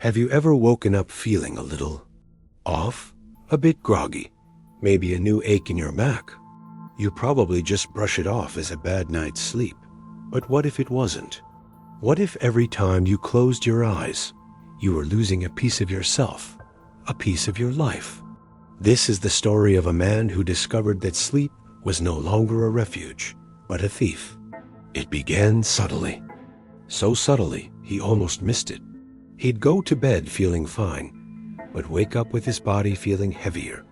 Have you ever woken up feeling a little off? A bit groggy? Maybe a new ache in your back? You probably just brush it off as a bad night's sleep. But what if it wasn't? What if every time you closed your eyes, you were losing a piece of yourself, a piece of your life? This is the story of a man who discovered that sleep was no longer a refuge, but a thief. It began subtly. So subtly, he almost missed it. He'd go to bed feeling fine, but wake up with his body feeling heavier,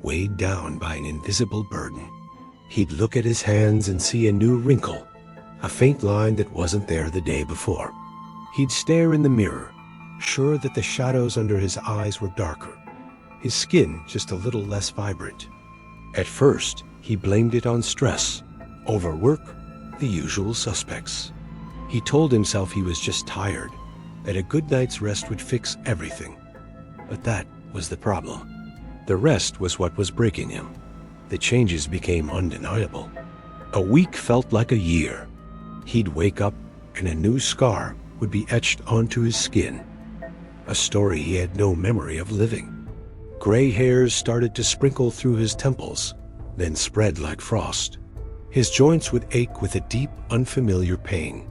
weighed down by an invisible burden. He'd look at his hands and see a new wrinkle, a faint line that wasn't there the day before. He'd stare in the mirror, sure that the shadows under his eyes were darker, his skin just a little less vibrant. At first, he blamed it on stress, overwork, the usual suspects. He told himself he was just tired, that a good night's rest would fix everything. But that was the problem. The rest was what was breaking him. The changes became undeniable. A week felt like a year. He'd wake up and a new scar would be etched onto his skin, a story he had no memory of living. Gray hairs started to sprinkle through his temples, then spread like frost. His joints would ache with a deep, unfamiliar pain,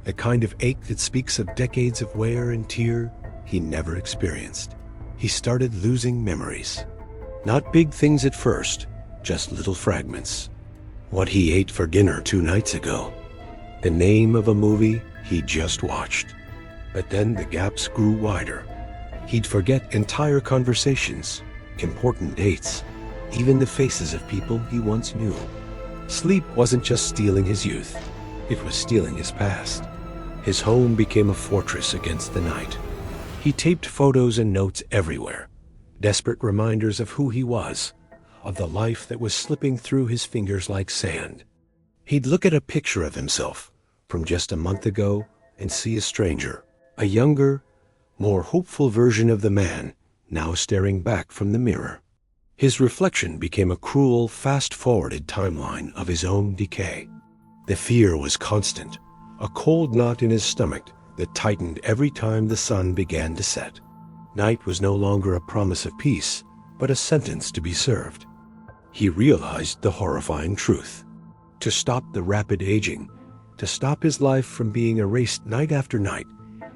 the kind of ache that speaks of decades of wear and tear he never experienced. He started losing memories. Not big things at first, just little fragments. What he ate for dinner 2 nights ago. The name of a movie he just watched. But then the gaps grew wider. He'd forget entire conversations, important dates, even the faces of people he once knew. Sleep wasn't just stealing his youth, it was stealing his past. His home became a fortress against the night. He taped photos and notes everywhere, desperate reminders of who he was, of the life that was slipping through his fingers like sand. He'd look at a picture of himself from just a month ago and see a stranger, a younger, more hopeful version of the man now staring back from the mirror. His reflection became a cruel, fast-forwarded timeline of his own decay. The fear was constant, a cold knot in his stomach that tightened every time the sun began to set. Night was no longer a promise of peace, but a sentence to be served. He realized the horrifying truth. To stop the rapid aging, to stop his life from being erased night after night,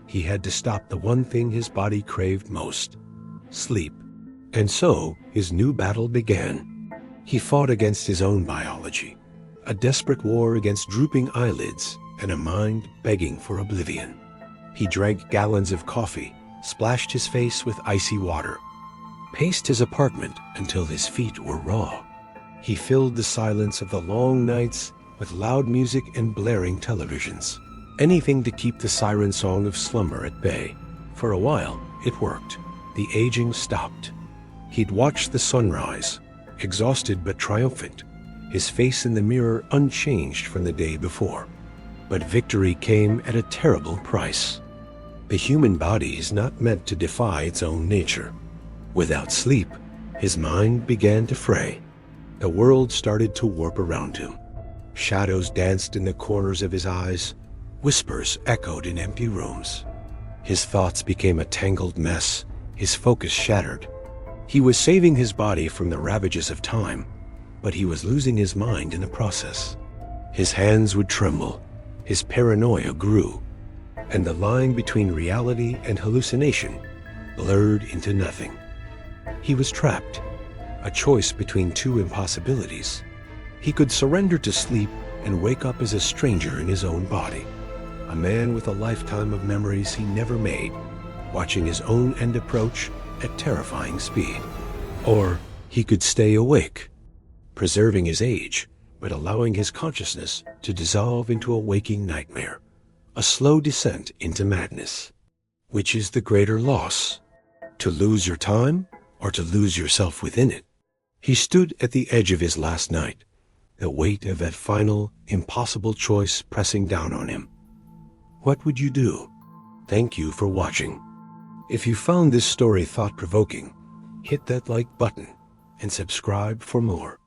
he had to stop the one thing his body craved most: sleep. And so, his new battle began. He fought against his own biology, a desperate war against drooping eyelids and a mind begging for oblivion. He drank gallons of coffee, splashed his face with icy water, paced his apartment until his feet were raw. He filled the silence of the long nights with loud music and blaring televisions, anything to keep the siren song of slumber at bay. For a while, it worked. The aging stopped. He'd watch the sunrise, exhausted but triumphant, his face in the mirror unchanged from the day before. But victory came at a terrible price. The human body is not meant to defy its own nature. Without sleep, his mind began to fray. The world started to warp around him. Shadows danced in the corners of his eyes. Whispers echoed in empty rooms. His thoughts became a tangled mess, his focus shattered. He was saving his body from the ravages of time, but he was losing his mind in the process. His hands would tremble, his paranoia grew, and the line between reality and hallucination blurred into nothing. He was trapped, a choice between 2 impossibilities. He could surrender to sleep and wake up as a stranger in his own body, a man with a lifetime of memories he never made, watching his own end approach at terrifying speed. Or he could stay awake, preserving his age, but allowing his consciousness to dissolve into a waking nightmare, a slow descent into madness. Which is the greater loss? To lose your time or to lose yourself within it? He stood at the edge of his last night, the weight of that final, impossible choice pressing down on him. What would you do? Thank you for watching. If you found this story thought-provoking, hit that like button and subscribe for more.